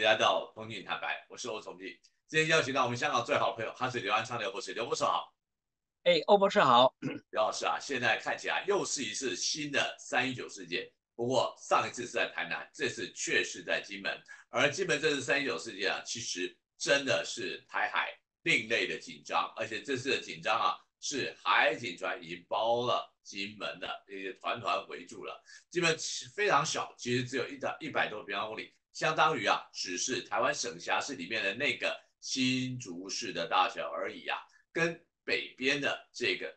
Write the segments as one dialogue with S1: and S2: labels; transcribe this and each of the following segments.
S1: 来到通讯坦白，我是欧崇基。今天邀请到我们香港最好的朋友，他是刘安昌刘博士，刘博士好。
S2: 哎，欧博士好。
S1: 刘老师啊，现在看起来又是一次新的319事件，不过上一次是在台南，这次却是在金门。而金门这次319事件啊，其实真的是台海另类的紧张，而且这次的紧张啊，是海警船已经包了金门的，也团团围住了。金门非常小，其实只有100多平方公里，相当于啊，只是台湾省辖市里面的那个新竹市的大小而已啊，跟北边的这个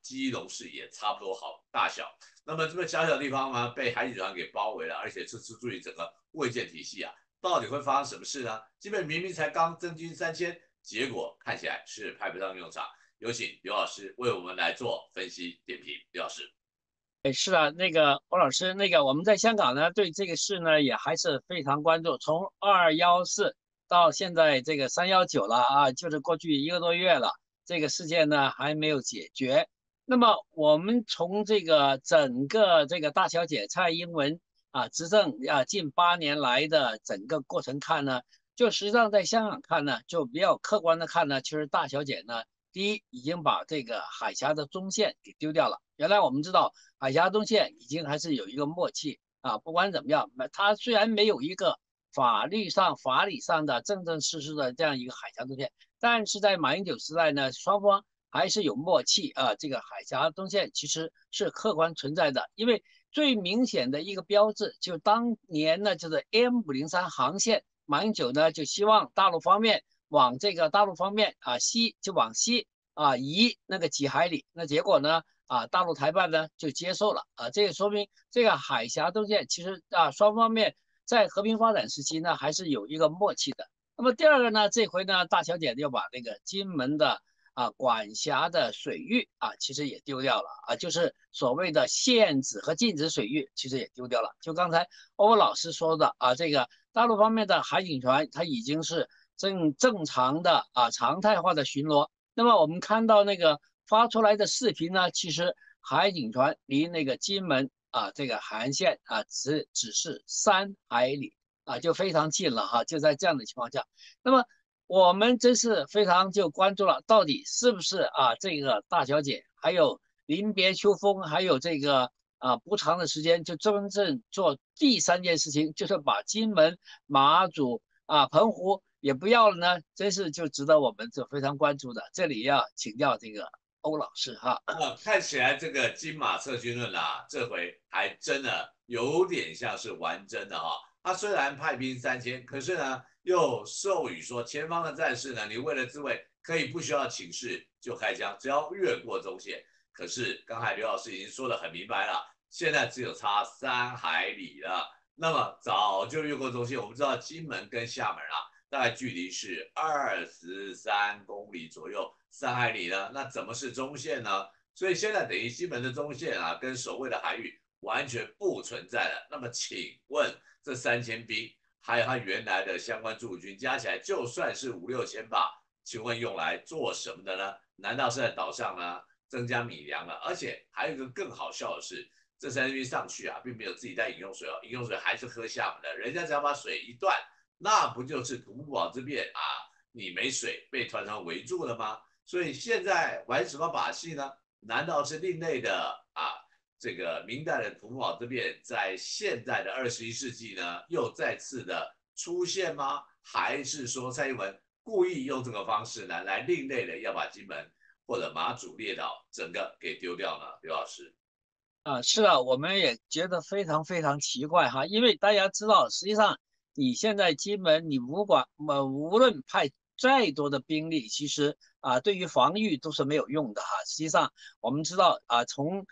S1: 基隆市也差不多好大小。那么这个小小的地方呢，被海警船给包围了，而且这次注意整个卫健体系啊，到底会发生什么事呢？基本明明才刚增军3000，结果看起来是派不上用场。有请刘老师为我们来做分析点评。刘老师。
S2: 哎，是啊，欧老师，我们在香港呢，对这个事呢也还是非常关注。从214到现在这个319了啊，就是过去1个多月了，这个事件呢还没有解决。那么我们从这个整个这个大小姐蔡英文执政近8年来的整个过程看呢，就实际上在香港看呢，就比较客观的看呢，其实大小姐呢，第一已经把这个海峡的中线给丢掉了。原来我们知道。海峡中线已经还是有一个默契啊，不管怎么样，它虽然没有一个法理上的正正式式的这样一个海峡中线，但是在马英九时代呢，双方还是有默契啊。这个海峡中线其实是客观存在的，因为最明显的一个标志，就当年呢就是 M503航线，马英九呢就希望大陆方面往这个大陆方面往西移那个几海里，那结果呢？大陆台办呢就接受了这也说明这个海峡中线其实双方面在和平发展时期呢还是有一个默契的。那么第二个呢，这回呢大小姐要把那个金门的管辖的水域其实也丢掉了就是所谓的限制和禁止水域其实也丢掉了。就刚才欧老师说的这个大陆方面的海警船它已经是正常的常态化的巡逻。那么我们看到那个发出来的视频呢，其实海警船离那个金门这个海岸线只是3海里就非常近了哈。就在这样的情况下，那么我们真是非常就关注了，到底是不是这个大小姐还有临别秋风，还有这个不长的时间就真正做第3件事情，就是把金门、马祖澎湖也不要了呢，真是就值得我们就非常关注的。这里要请教这个欧老师哈。
S1: 看起来这个金马撤军论这回还真的有点像是玩真的他虽然派兵3000，可是呢，又授予说前方的战士呢，你为了自卫，可以不需要请示就开枪，只要越过中线。可是刚才刘老师已经说得很明白了，现在只有差3海里了。那么早就越过中线，我们知道金门跟厦门大概距离是23公里左右，3海里呢，那怎么是中线呢？所以现在等于金门的中线跟所谓的海域完全不存在了。那么请问这3000兵，还有他原来的相关驻军加起来，就算是5、6千吧，请问用来做什么的呢？难道是在岛上呢增加米粮了？而且还有一个更好笑的是，这3000兵上去并没有自己带饮用水饮用水还是喝厦门的，人家只要把水一断，那不就是土木堡这边你没水被团团围住了吗？所以现在玩什么把戏呢？难道是另类的这个明代的土木堡这边在现在的21世纪呢又再次的出现吗？还是说蔡英文故意用这个方式呢来另类的要把金门或者马祖列岛整个给丢掉呢？刘老师。
S2: 是啊，我们也觉得非常非常奇怪哈，因为大家知道，实际上你现在金门，你无论派再多的兵力，其实对于防御都是没有用的哈。实际上我们知道从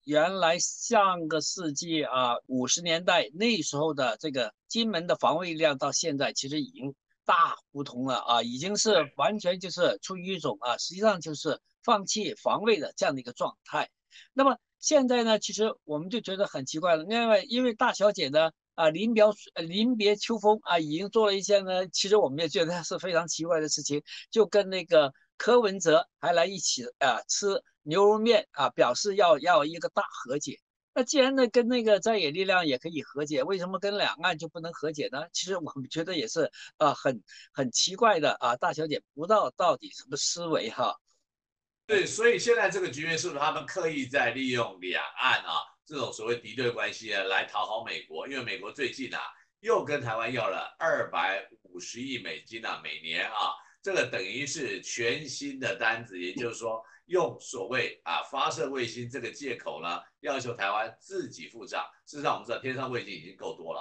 S2: 原来上个世纪50年代那时候的这个金门的防卫力量，到现在其实已经大不同了已经是
S1: 对。
S2: 完全就是处于一种实际上就是放弃防卫的这样的一个状态。那么现在呢，其实我们就觉得很奇怪了，因为大小姐呢临别秋风已经做了一件呢，其实我们也觉得是非常奇怪的事情，就跟那个柯文哲还来一起吃牛肉面表示要一个大和解。那既然呢跟那个在野力量也可以和解，为什么跟两岸就不能和解呢？其实我们觉得也是很奇怪的啊，大小姐不知道到底什么思维哈。
S1: 对，所以现在这个局面是不是他们刻意在利用两岸这种所谓敌对关系来讨好美国？因为美国最近又跟台湾要了250亿美金每年这个等于是全新的单子，也就是说用所谓发射卫星这个借口呢，要求台湾自己付账。事实上我们知道天上卫星已经够多了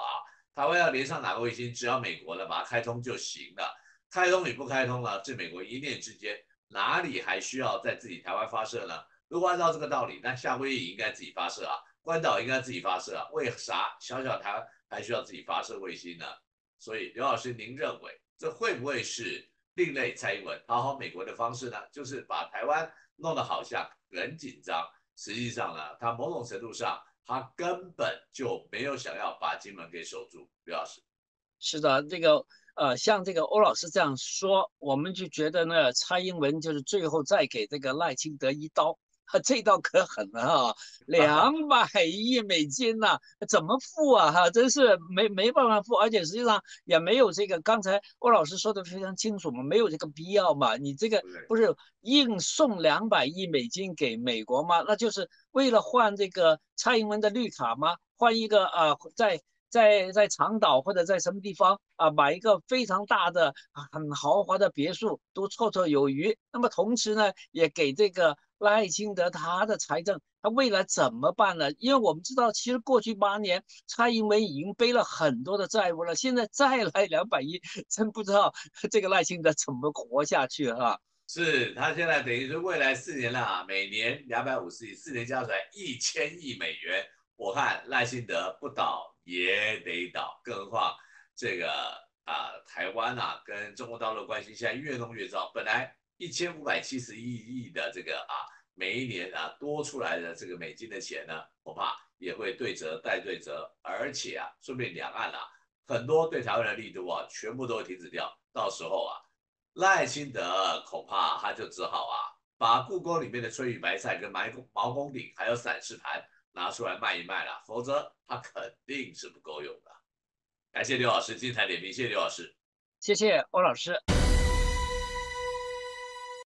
S1: 台湾要连上哪个卫星，只要美国呢把它开通就行了。开通与不开通呢，是美国一念之间。哪里还需要在自己台湾发射呢？如果按照这个道理，那夏威夷应该自己发射关岛应该自己发射为啥小小台湾还需要自己发射卫星呢？所以刘老师，您认为这会不会是另类蔡英文讨好美国的方式呢？就是把台湾弄得好像很紧张，实际上呢，他某种程度上他根本就没有想要把金门给守住。刘老师。
S2: 是的，像这个欧老师这样说，我们就觉得呢，蔡英文就是最后再给这个赖清德一刀，这刀可狠了200亿美金呐、怎么付啊？真是没办法付，而且实际上也没有这个刚才欧老师说的非常清楚嘛，没有这个必要嘛。你这个不是硬送200亿美金给美国吗？那就是为了换这个蔡英文的绿卡吗？换一个在长岛或者在什么地方买一个非常大的很豪华的别墅都绰绰有余。那么同时呢，也给这个赖清德他的财政，他未来怎么办呢？因为我们知道，其实过去8年，蔡英文已经背了很多的债务了，现在再来200亿，真不知道这个赖清德怎么活下去
S1: 是他现在等于是未来4年了每年250亿，4年加起来1000亿美元。我看赖清德不倒也得倒，更何况这个台湾跟中国大陆的关系现在越弄越糟。本来1571亿的这个每一年多出来的这个美金的钱呢，恐怕也会对折带对折，而且说不定两岸很多对台湾的力度全部都会停止掉。到时候赖清德恐怕他就只好把故宫里面的翠玉白菜跟毛公鼎还有散氏盘拿出来卖一卖了，否则他肯定是不够用的。感谢刘老师精彩点评，谢谢刘老师。
S2: 谢谢欧老师。